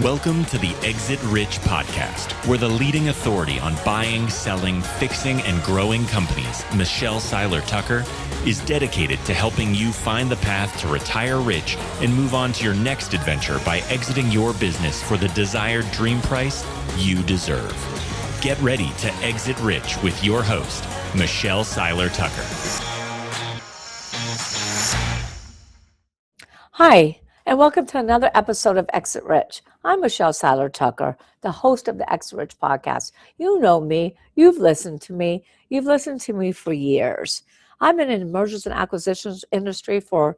Welcome to the Exit Rich podcast, where the leading authority on buying, selling, fixing, and growing companies, Michelle Seiler Tucker, is dedicated to helping you find the path to retire rich and move on to your next adventure by exiting your business for the desired dream price you deserve. Get ready to exit rich with your host, Michelle Seiler Tucker. Hi, and welcome to another episode of Exit Rich. I'm Michelle Seiler Tucker, the host of the Exit Rich podcast. You know me. You've listened to me. You've listened to me for years. I've been in the mergers and acquisitions industry for,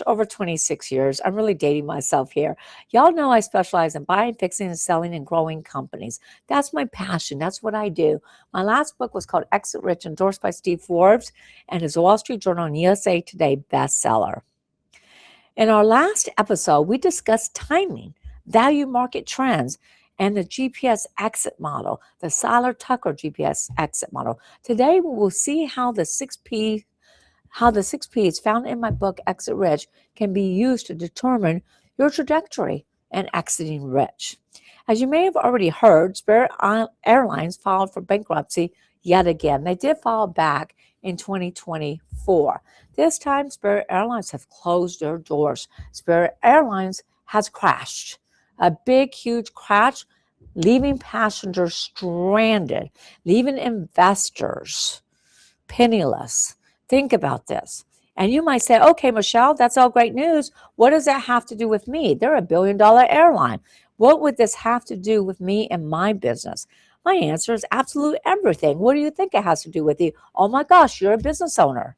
over 26 years. I'm really dating myself here. Y'all know I specialize in buying, fixing, and selling and growing companies. That's my passion. That's what I do. My last book was called Exit Rich, endorsed by Steve Forbes, and is a Wall Street Journal and USA Today bestseller. In our last episode, we discussed timing, value market trends, and the GPS exit model, the Seiler Tucker GPS exit model. Today, we will see how the six P's found in my book, Exit Rich, can be used to determine your trajectory and exiting rich. As you may have already heard, Spirit Airlines filed for bankruptcy yet again. They did file back in 2024. This time, Spirit Airlines have closed their doors. Spirit Airlines has crashed. A big, huge crash, leaving passengers stranded, leaving investors penniless. Think about this. And you might say, okay, Michelle, that's all great news. What does that have to do with me? They're a billion-dollar airline. What would this have to do with me and my business? My answer is absolute everything. What do you think it has to do with you? Oh my gosh, you're a business owner.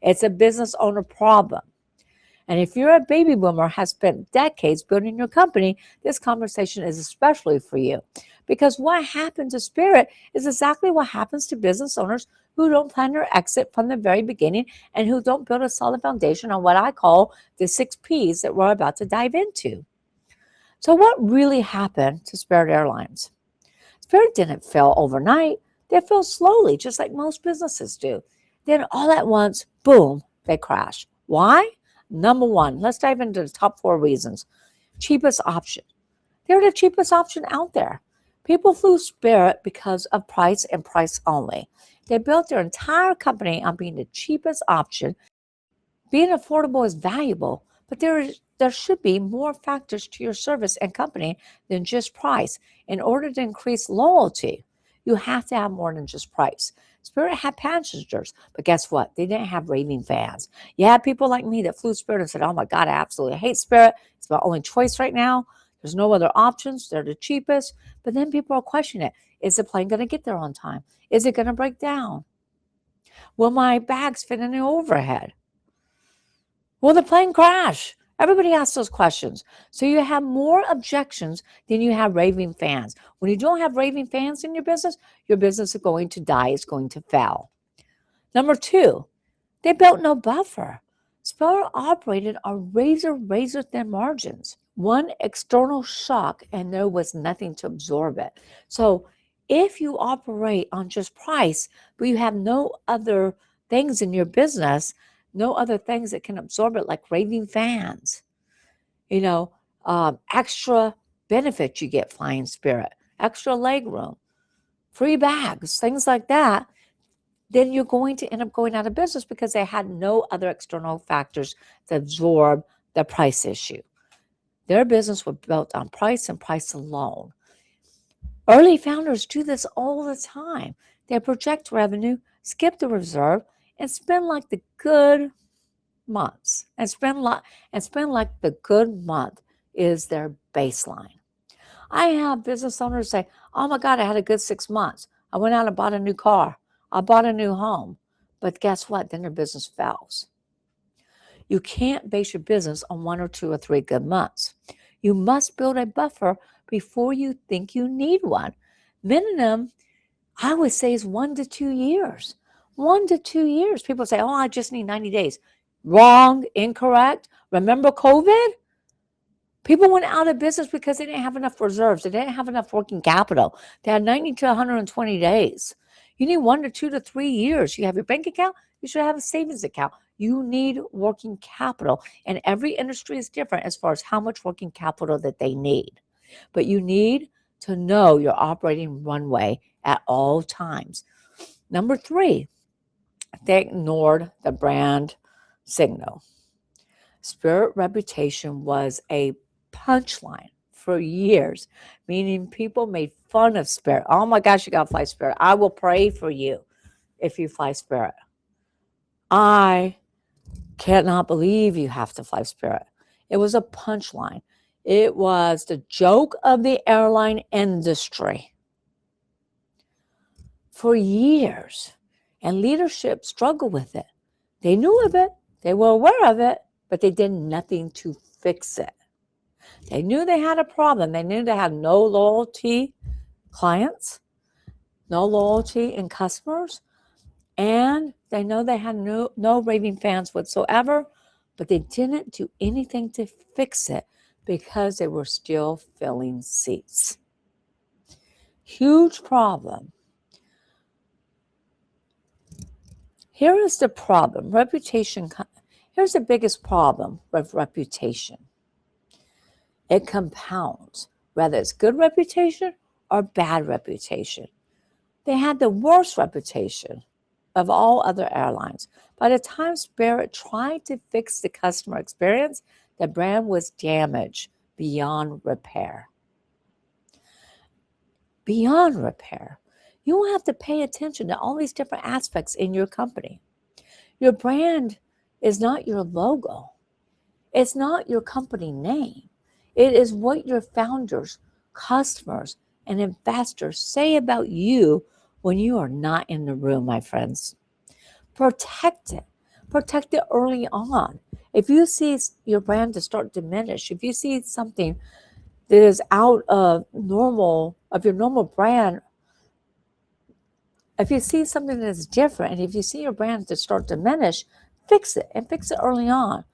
It's a business owner problem. And if you're a baby boomer, has spent decades building your company, this conversation is especially for you. Because what happened to Spirit is exactly what happens to business owners who don't plan their exit from the very beginning and who don't build a solid foundation on what I call the 6 P's that we're about to dive into. So what really happened to Spirit Airlines? Spirit didn't fail overnight. They fell slowly, just like most businesses do. Then all at once, boom, they crash. Why? Number one, let's dive into the top 4 reasons. Cheapest option. They're the cheapest option out there. People flew Spirit because of price and price only. They built their entire company on being the cheapest option. Being affordable is valuable, but there should be more factors to your service and company than just price. In order to increase loyalty, you have to have more than just price. Spirit had passengers, but guess what? They didn't have raving fans. You had people like me that flew Spirit and said, oh my God, I absolutely hate Spirit. It's my only choice right now. There's no other options. They're the cheapest. But then people are questioning it. Is the plane going to get there on time? Is it going to break down? Will my bags fit in the overhead? Will the plane crash? Everybody asks those questions. So you have more objections than you have raving fans. When you don't have raving fans in your business is going to die. It's going to fail. Number 2, they built no buffer. Spirit operated on razor thin margins. One external shock and there was nothing to absorb it. So if you operate on just price, but you have no other things in your business, no other things that can absorb it, like raving fans, extra benefits you get flying Spirit, extra leg room, free bags, things like that, then you're going to end up going out of business because they had no other external factors to absorb the price issue. Their business was built on price and price alone. Early founders do this all the time. They project revenue, skip the reserve, and spend like the good months. And spend like the good month is their baseline. I have business owners say, oh my God, I had a good 6 months. I went out and bought a new car. I bought a new home. But guess what? Then their business fails. You can't base your business on 1 or 2 or 3 good months. You must build a buffer before you think you need one. Minimum, I would say, is 1 to 2 years. 1 to 2 years. People say, oh, I just need 90 days. Wrong, incorrect. Remember COVID? People went out of business because they didn't have enough reserves. They didn't have enough working capital. They had 90 to 120 days. You need 1 to 2 to 3 years. You have your bank account, you should have a savings account. You need working capital. And every industry is different as far as how much working capital that they need. But you need to know your operating runway at all times. Number 3, they ignored the brand signal. Spirit reputation was a punchline for years, meaning people made fun of Spirit. Oh my gosh, you got to fly Spirit. I will pray for you if you fly Spirit. I cannot believe you have to fly Spirit. It was a punchline. It was the joke of the airline industry for years, and leadership struggled with it. They knew of it, they were aware of it, but they did nothing to fix it. They knew they had a problem. They knew they had no loyalty clients, no loyalty in customers, and they know they had no raving fans whatsoever, but they didn't do anything to fix it because they were still filling seats. Huge problem. Here is the problem. Reputation. Here's the biggest problem with reputation. It compounds, whether it's good reputation or bad reputation. They had the worst reputation of all other airlines. By the time Spirit tried to fix the customer experience, the brand was damaged beyond repair. Beyond repair. You will have to pay attention to all these different aspects in your company. Your brand is not your logo. It's not your company name. It is what your founders, customers, and investors say about you when you are not in the room, my friends. Protect it. Protect it early on. If you see your brand to start to diminish, if you see something that is out of your normal brand, if you see something that is different, and if you see your brand to start to diminish, fix it, and fix it early on,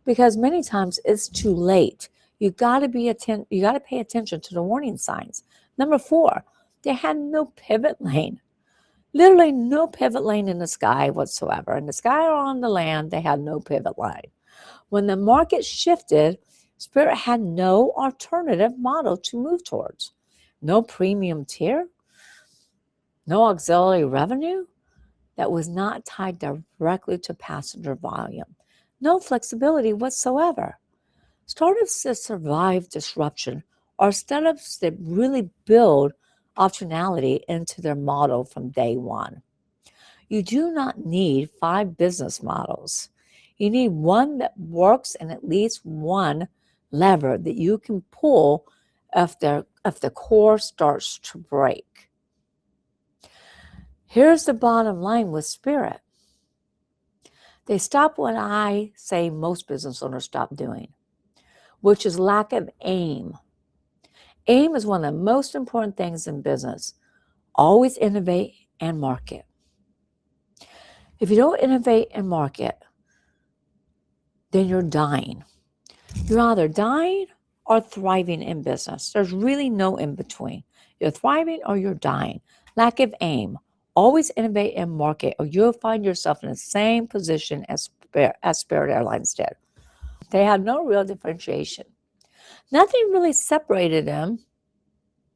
because many times it's too late. You got to pay attention to the warning signs. Number 4, they had no pivot lane. Literally no pivot lane in the sky whatsoever. In the sky or on the land, they had no pivot line. When the market shifted, Spirit had no alternative model to move towards. No premium tier, no auxiliary revenue that was not tied directly to passenger volume. No flexibility whatsoever. Startups that survive disruption are startups that really build optionality into their model from day one. You do not need 5 business models. You need one that works and at least one lever that you can pull if the core starts to break. Here's the bottom line with Spirit. They stop what I say most business owners stop doing, which is lack of aim. Aim is one of the most important things in business. Always innovate and market. If you don't innovate and market, then you're dying. You're either dying or thriving in business. There's really no in between. You're thriving or you're dying. Lack of aim. Always innovate and market, or you'll find yourself in the same position as Spirit Airlines did. They had no real differentiation. Nothing really separated them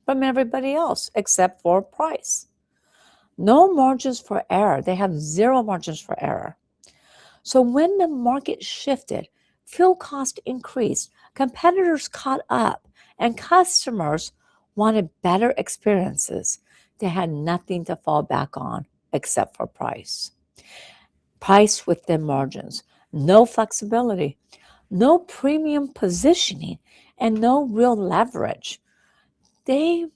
from everybody else except for price. No margins for error. They have 0 margins for error. So when the market shifted, fuel cost increased, competitors caught up, and customers wanted better experiences. They had nothing to fall back on except for price. Price with thin margins, no flexibility, no premium positioning, and no real leverage. They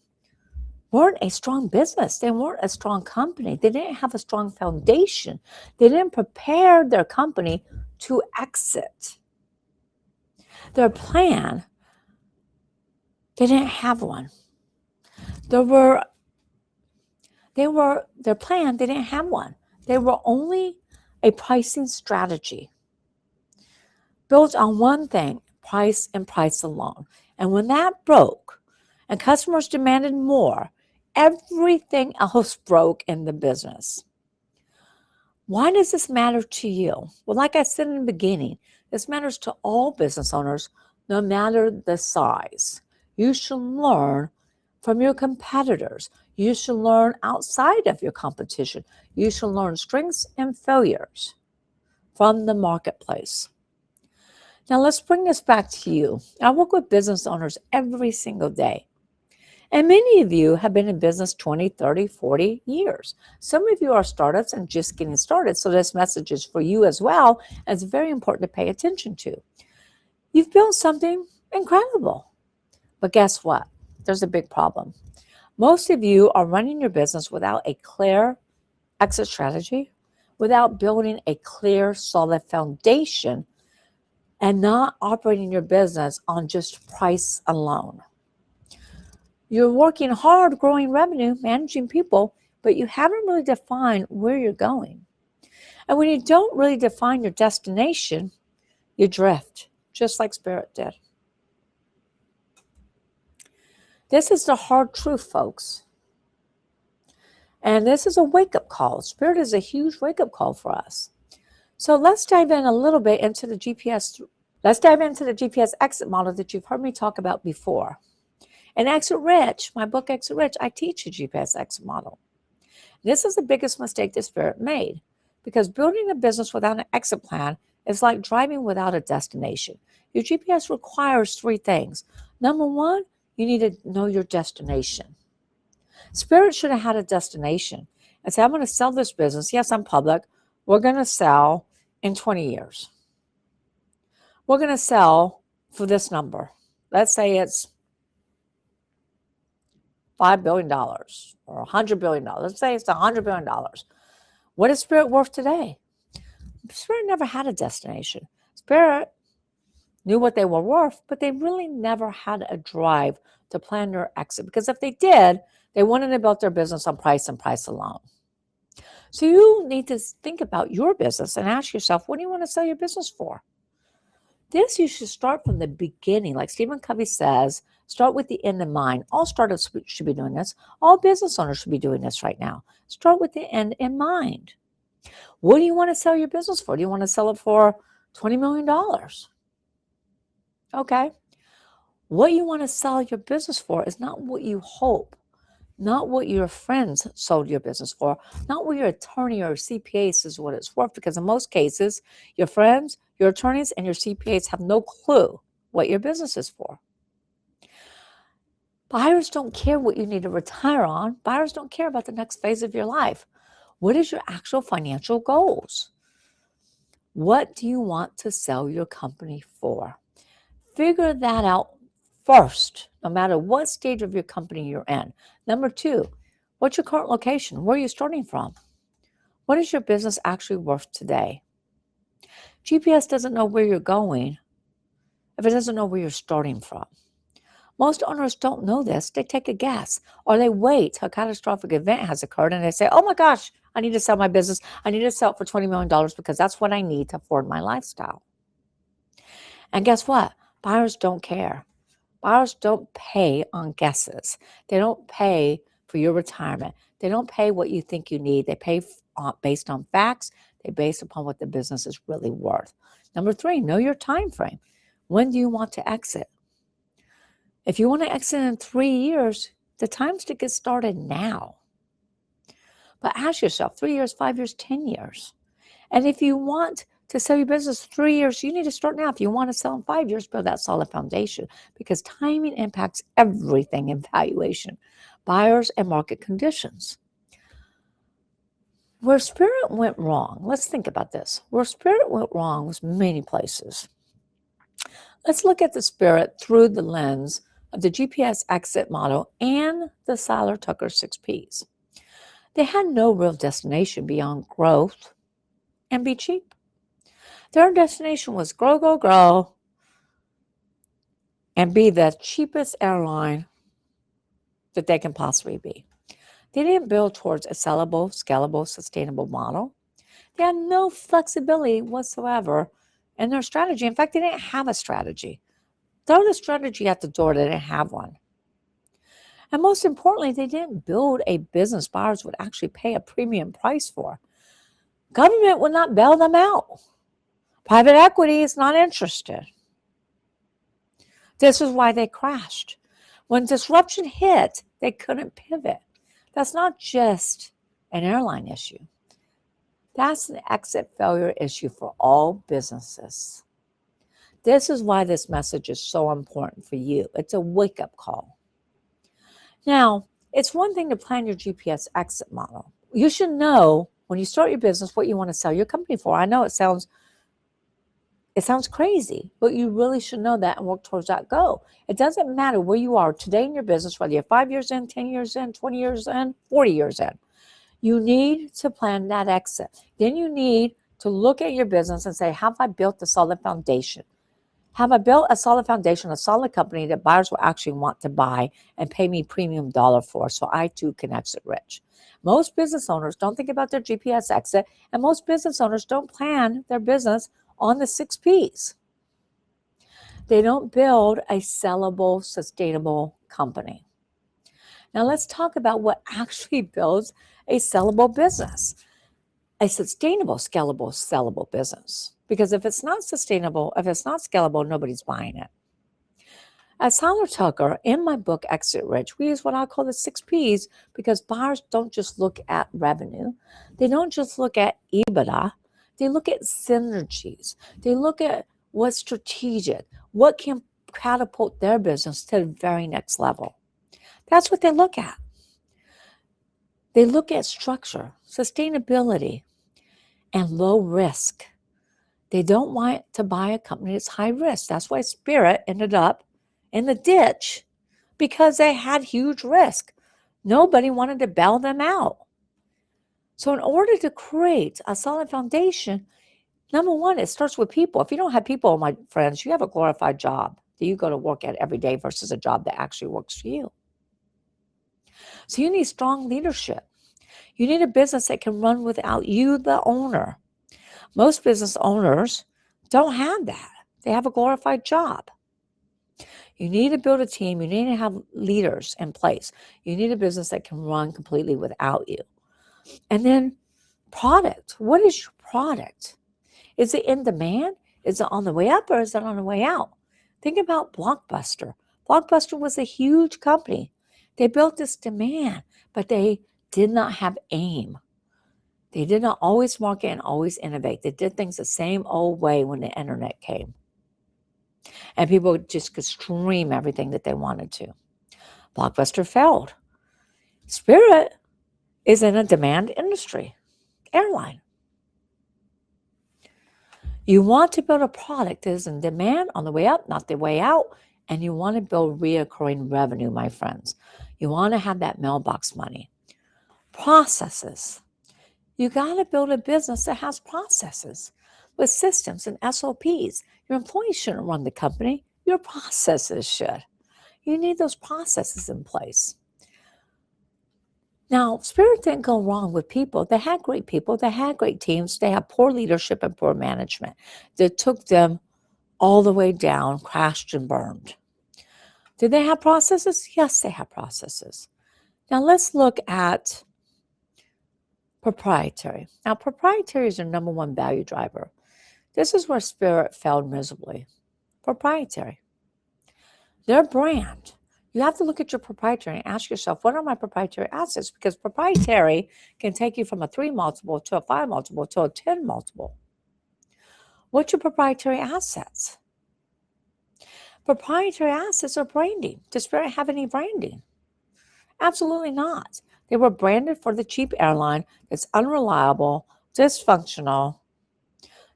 weren't a strong business. They weren't a strong company. They didn't have a strong foundation. They didn't prepare their company to exit. Their plan, they didn't have one. Their plan, they didn't have one. They were only a pricing strategy built on one thing, price and price alone. And when that broke and customers demanded more, everything else broke in the business. Why does this matter to you? Well, like I said in the beginning, this matters to all business owners, no matter the size. You should learn from your competitors. You should learn outside of your competition. You should learn strengths and failures from the marketplace. Now, let's bring this back to you. I work with business owners every single day. And many of you have been in business 20, 30, 40 years. Some of you are startups and just getting started. So this message is for you as well. And it's very important to pay attention to. You've built something incredible. But guess what? There's a big problem. Most of you are running your business without a clear exit strategy, without building a clear, solid foundation, and not operating your business on just price alone. You're working hard, growing revenue, managing people, but you haven't really defined where you're going. And when you don't really define your destination, you drift, just like Spirit did. This is the hard truth, folks. And this is a wake-up call. Spirit is a huge wake-up call for us. So let's dive in a little bit into the GPS. Let's dive into the GPS exit model that you've heard me talk about before. In Exit Rich, my book Exit Rich, I teach a GPS exit model. This is the biggest mistake that Spirit made, because building a business without an exit plan is like driving without a destination. Your GPS requires three things. Number one, you need to know your destination. Spirit should have had a destination and say, I'm going to sell this business. Yes, I'm public. We're going to sell in 20 years. We're going to sell for this number. Let's say it's $5 billion or $100 billion. Let's say it's $100 billion. What is Spirit worth today? Spirit never had a destination. Spirit knew what they were worth, but they really never had a drive to plan their exit, because if they did, they wouldn't have built their business on price and price alone. So you need to think about your business and ask yourself, what do you want to sell your business for? This, you should start from the beginning. Like Stephen Covey says, start with the end in mind. All startups should be doing this. All business owners should be doing this right now. Start with the end in mind. What do you want to sell your business for? Do you want to sell it for $20 million? Okay. What you want to sell your business for is not what you hope, not what your friends sold your business for, not what your attorney or CPA says what it's worth, because in most cases, your friends, your attorneys, and your CPAs have no clue what your business is for. Buyers don't care what you need to retire on. Buyers don't care about the next phase of your life. What is your actual financial goals? What do you want to sell your company for? Figure that out first, no matter what stage of your company you're in. Number two, what's your current location? Where are you starting from? What is your business actually worth today? GPS doesn't know where you're going if it doesn't know where you're starting from. Most owners don't know this. They take a guess, or they wait till a catastrophic event has occurred and they say, oh my gosh, I need to sell my business. I need to sell it for $20 million because that's what I need to afford my lifestyle. And guess what? Buyers don't care. Buyers don't pay on guesses. They don't pay for your retirement. They don't pay what you think you need. They pay based on facts. They base upon what the business is really worth. Number three, know your time frame. When do you want to exit? If you want to exit in 3 years, the time's to get started now. But ask yourself, 3 years, 5 years, 10 years. And if you want to sell your business 3 years, you need to start now. If you want to sell in 5 years, build that solid foundation, because timing impacts everything in valuation, buyers, and market conditions. Where Spirit went wrong, let's think about this. Where Spirit went wrong was many places. Let's look at the Spirit through the lens of the GPS exit model and the Seiler Tucker 6 Ps. They had no real destination beyond growth and be cheap. Their destination was grow, grow, grow, and be the cheapest airline that they can possibly be. They didn't build towards a sellable, scalable, sustainable model. They had no flexibility whatsoever in their strategy. In fact, they didn't have a strategy. Throw the strategy at the door, they didn't have one. And most importantly, they didn't build a business buyers would actually pay a premium price for. Government would not bail them out. Private equity is not interested. This is why they crashed. When disruption hit, they couldn't pivot. That's not just an airline issue. That's an exit failure issue for all businesses. This is why this message is so important for you. It's a wake-up call. Now, it's one thing to plan your GPS exit model. You should know when you start your business what you want to sell your company for. I know it sounds crazy, but you really should know that and work towards that goal. It doesn't matter where you are today in your business, whether you're 5 years in, 10 years in, 20 years in, 40 years in. You need to plan that exit. Then you need to look at your business and say, have I built a solid foundation? Have I built a solid foundation, a solid company that buyers will actually want to buy and pay me premium dollar for so I too can exit rich? Most business owners don't think about their GPS exit, and most business owners don't plan their business on the 6 Ps. They don't build a sellable, sustainable company. Now let's talk about what actually builds a sellable business, a sustainable, scalable, sellable business. Because if it's not sustainable, if it's not scalable, nobody's buying it. At Seiler Tucker, in my book, Exit Rich, we use what I call the 6 Ps because buyers don't just look at revenue. They don't just look at EBITDA. They look at synergies. They look at what's strategic, what can catapult their business to the very next level. That's what they look at. They look at structure, sustainability, and low risk. They don't want to buy a company that's high risk. That's why Spirit ended up in the ditch, because they had huge risk. Nobody wanted to bail them out. So in order to create a solid foundation, number one, it starts with people. If you don't have people, my friends, you have a glorified job that you go to work at every day versus a job that actually works for you. So you need strong leadership. You need a business that can run without you, the owner. Most business owners don't have that. They have a glorified job. You need to build a team. You need to have leaders in place. You need a business that can run completely without you. And then product. What is your product? Is it in demand? Is it on the way up or is it on the way out? Think about Blockbuster. Blockbuster was a huge company. They built this demand, but they did not have aim. They did not always market and always innovate. They did things the same old way when the internet came. And people just could stream everything that they wanted to. Blockbuster failed. Spirit is in a demand industry, airline. You want to build a product that is in demand on the way up, not the way out, and you want to build reoccurring revenue, my friends. You want to have that mailbox money. Processes. You got to build a business that has processes with systems and SOPs. Your employees shouldn't run the company. Your processes should. You need those processes in place. Now, Spirit didn't go wrong with people. They had great people. They had great teams. They had poor leadership and poor management that took them all the way down, crashed and burned. Did they have processes? Yes, they had processes. Now, let's look at proprietary. Now, proprietary is your number one value driver. This is where Spirit failed miserably. Proprietary. Their brand. You have to look at your proprietary and ask yourself, what are my proprietary assets? Because proprietary can take you from a 3 multiple to a 5 multiple to a 10 multiple. What's your proprietary assets? Proprietary assets are branding. Does Spirit have any branding? Absolutely not. They were branded for the cheap airline that's unreliable, dysfunctional,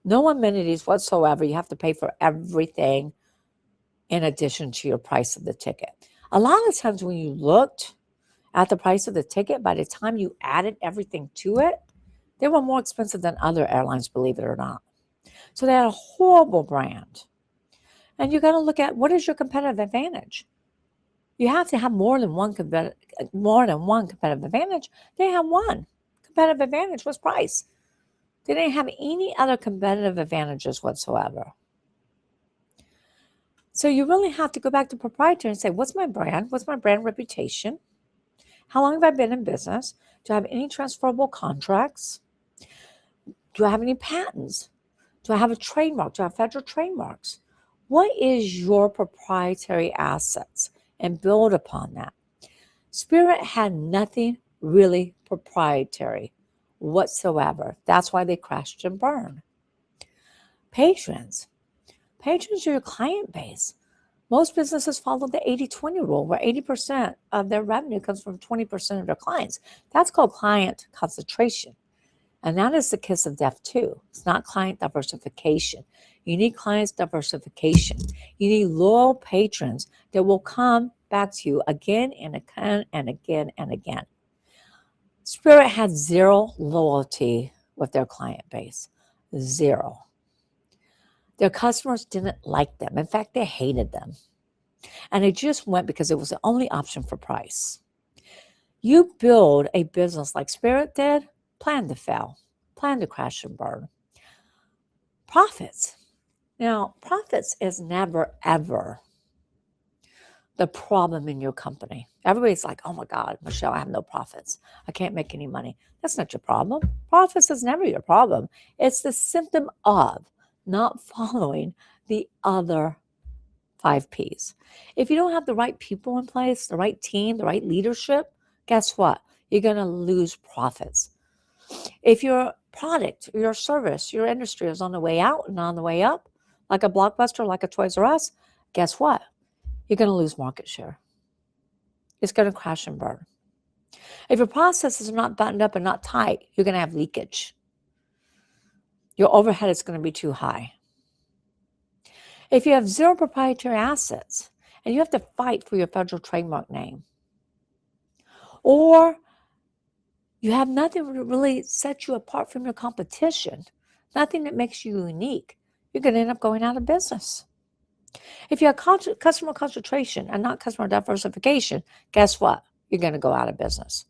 no amenities whatsoever. You have to pay for everything in addition to your price of the ticket. A lot of times when you looked at the price of the ticket, by the time you added everything to it, they were more expensive than other airlines, believe it or not. So they had a horrible brand. And you got to look at, what is your competitive advantage? You have to have more than one competitive advantage. They had one. Competitive advantage was price. They didn't have any other competitive advantages whatsoever. So you really have to go back to proprietary and say, what's my brand? What's my brand reputation? How long have I been in business? Do I have any transferable contracts? Do I have any patents? Do I have a trademark? Do I have federal trademarks? What is your proprietary assets? and build upon that. Spirit had nothing really proprietary whatsoever. That's why they crashed and burned. Patrons. Patrons are your client base. Most businesses follow the 80-20 rule, where 80% of their revenue comes from 20% of their clients. That's called client concentration. And that is the kiss of death too. It's not client diversification. You need clients diversification. You need loyal patrons that will come back to you again and again and again and again. Spirit had zero loyalty with their client base. Zero. Their customers didn't like them. In fact, they hated them. And they just went because it was the only option for price. You build a business like Spirit did, plan to fail, plan to crash and burn. Profits. Now, profits is never, ever the problem in your company. Everybody's like, oh my God, Michelle, I have no profits. I can't make any money. That's not your problem. Profits is never your problem. It's the symptom of not following the other 5 Ps. If you don't have the right people in place, the right team, the right leadership, guess what? You're going to lose profits. If your product, your service, your industry is on the way out and on the way up, like a Blockbuster, like a Toys R Us, guess what? You're going to lose market share. It's going to crash and burn. If your processes are not buttoned up and not tight, you're going to have leakage. Your overhead is going to be too high. If you have zero proprietary assets and you have to fight for your federal trademark name, or you have nothing that really sets you apart from your competition, nothing that makes you unique, you're going to end up going out of business. If you have customer concentration and not customer diversification, guess what? You're going to go out of business.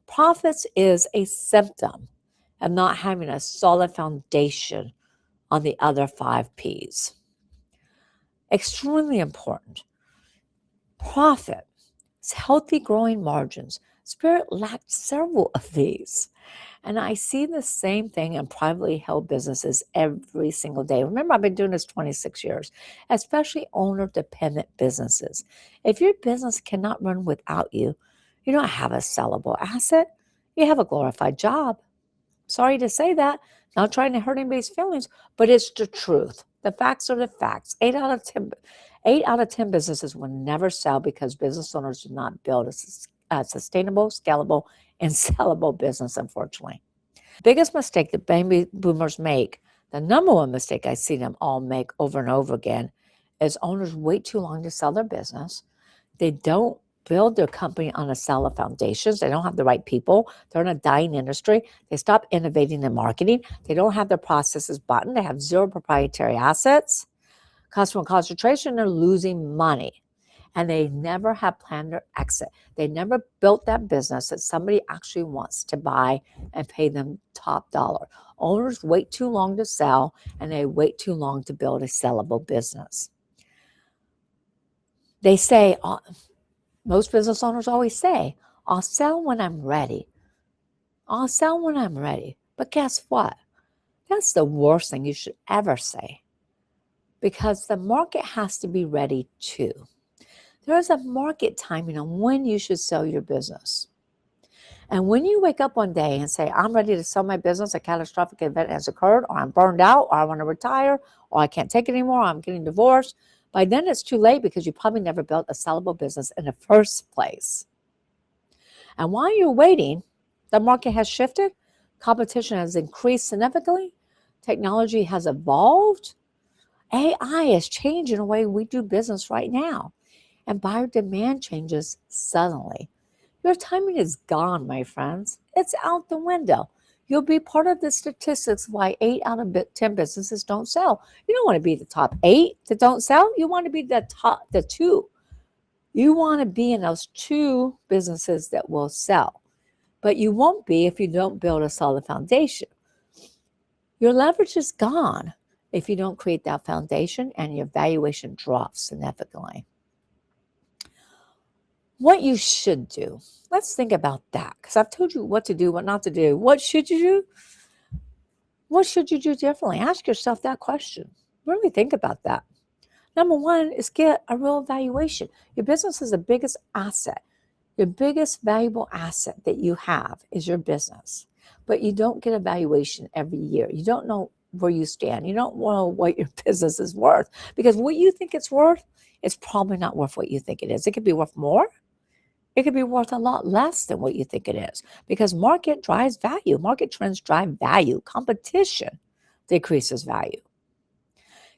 Profits is a symptom of not having a solid foundation on the other 5 Ps. Extremely important. Profit is healthy growing margins. Spirit lacked several of these. And I see the same thing in privately held businesses every single day. Remember, I've been doing this 26 years, especially owner-dependent businesses. If your business cannot run without you, you don't have a sellable asset. You have a glorified job. Sorry to say that. Not trying to hurt anybody's feelings, but it's the truth. The facts are the facts. 8 out of 10 businesses will never sell because business owners do not build a sustainable, scalable, and sellable business, unfortunately. Biggest mistake that baby boomers make, the number one mistake I see them all make over and over again, is owners wait too long to sell their business. They don't build their company on a solid foundations. They don't have the right people. They're in a dying industry. They stop innovating in marketing. They don't have their processes buttoned. They have zero proprietary assets. Customer concentration, they're losing money. And they never have planned their exit. They never built that business that somebody actually wants to buy and pay them top dollar. Owners wait too long to sell, and they wait too long to build a sellable business. They say, most business owners always say, I'll sell when I'm ready. I'll sell when I'm ready. But guess what? That's the worst thing you should ever say, because the market has to be ready too. There is a market timing on when you should sell your business. And when you wake up one day and say, I'm ready to sell my business, a catastrophic event has occurred, or I'm burned out, or I want to retire, or I can't take it anymore, or I'm getting divorced, by then it's too late because you probably never built a sellable business in the first place. And while you're waiting, the market has shifted, competition has increased significantly, technology has evolved, AI is changing the way we do business right now. And buyer demand changes suddenly. Your timing is gone, my friends. It's out the window. You'll be part of the statistics why 8 out of 10 businesses don't sell. You don't want to be the top 8 that don't sell. You want to be the 2. You want to be in those 2 businesses that will sell. But you won't be if you don't build a solid foundation. Your leverage is gone if you don't create that foundation, and your valuation drops significantly. What you should do. Let's think about that, because I've told you what to do, what not to do. What should you do? What should you do differently? Ask yourself that question. Really think about that. Number one is get a real valuation. Your business is the biggest asset. Your biggest valuable asset that you have is your business. But you don't get a valuation every year. You don't know where you stand. You don't know what your business is worth, because what you think it's worth, it's probably not worth what you think it is. It could be worth more. It could be worth a lot less than what you think it is, because market drives value. Market trends drive value. Competition decreases value.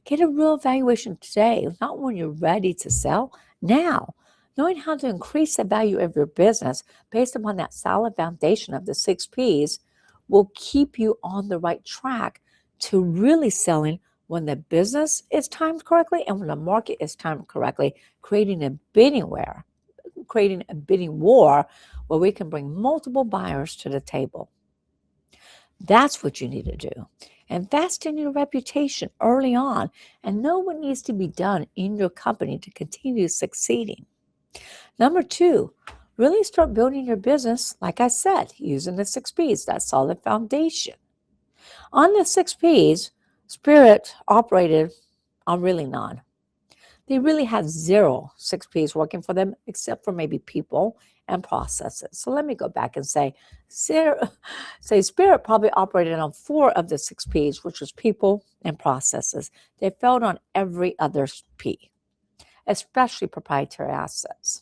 Get a real valuation today, not when you're ready to sell, now. Knowing how to increase the value of your business based upon that solid foundation of the 6 Ps will keep you on the right track to really selling when the business is timed correctly and when the market is timed correctly, creating a bidding war where we can bring multiple buyers to the table. That's what you need to do. Invest in your reputation early on and know what needs to be done in your company to continue succeeding. Number 2, really start building your business, like I said, using the 6 Ps, that solid foundation. On the 6 Ps, Spirit operated on really none. They really had 0 6 Ps working for them, except for maybe people and processes. So let me go back and say Spirit probably operated on 4 of the 6 Ps, which was people and processes. They failed on every other P, especially proprietary assets.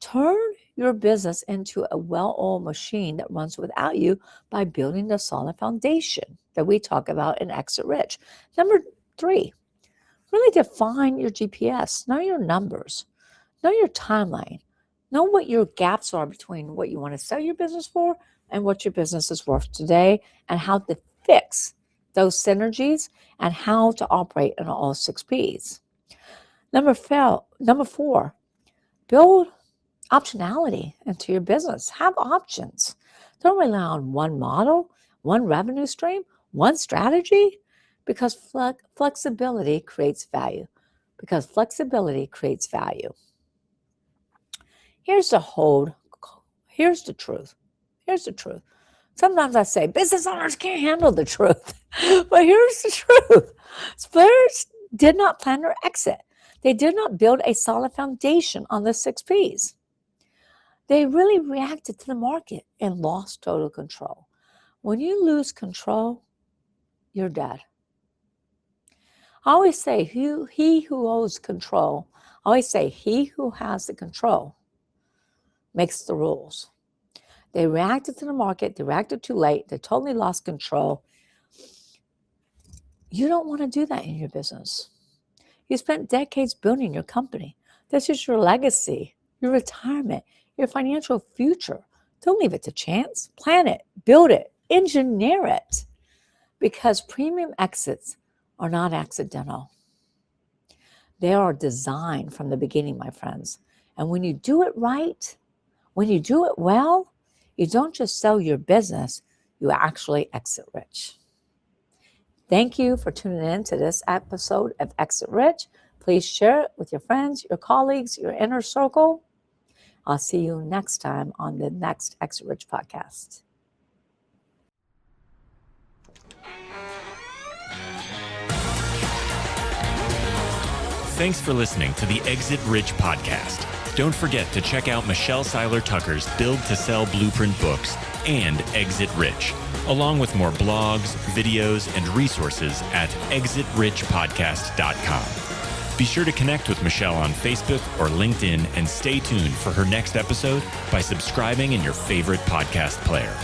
Turn your business into a well-oiled machine that runs without you by building the solid foundation that we talk about in Exit Rich. Number 3, really define your GPS. Know your numbers. Know your timeline. Know what your gaps are between what you want to sell your business for and what your business is worth today, and how to fix those synergies and how to operate in all 6 Ps. Number 4, build optionality into your business. Have options. Don't rely on one model, one revenue stream, one strategy, because flexibility creates value. Because flexibility creates value. Here's the truth. Here's the truth. Sometimes I say business owners can't handle the truth, but here's the truth. Spirit did not plan their exit. They did not build a solid foundation on the 6 Ps. They really reacted to the market and lost total control. When you lose control, you're dead. I always say he who holds control, I always say he who has the control makes the rules. They reacted to the market. They reacted too late. They totally lost control. You don't want to do that in your business. You spent decades building your company. This is your legacy, your retirement, your financial future. Don't leave it to chance. Plan it, build it, engineer it, because premium exits are not accidental. They are designed from the beginning, my friends. And when you do it right, when you do it well, you don't just sell your business, you actually exit rich. Thank you for tuning in to this episode of Exit Rich. Please share it with your friends, your colleagues, your inner circle. I'll see you next time on the next Exit Rich podcast. Thanks for listening to the Exit Rich podcast. Don't forget to check out Michelle Seiler Tucker's Build to Sell Blueprint books and Exit Rich, along with more blogs, videos, and resources at exitrichpodcast.com. Be sure to connect with Michelle on Facebook or LinkedIn and stay tuned for her next episode by subscribing in your favorite podcast player.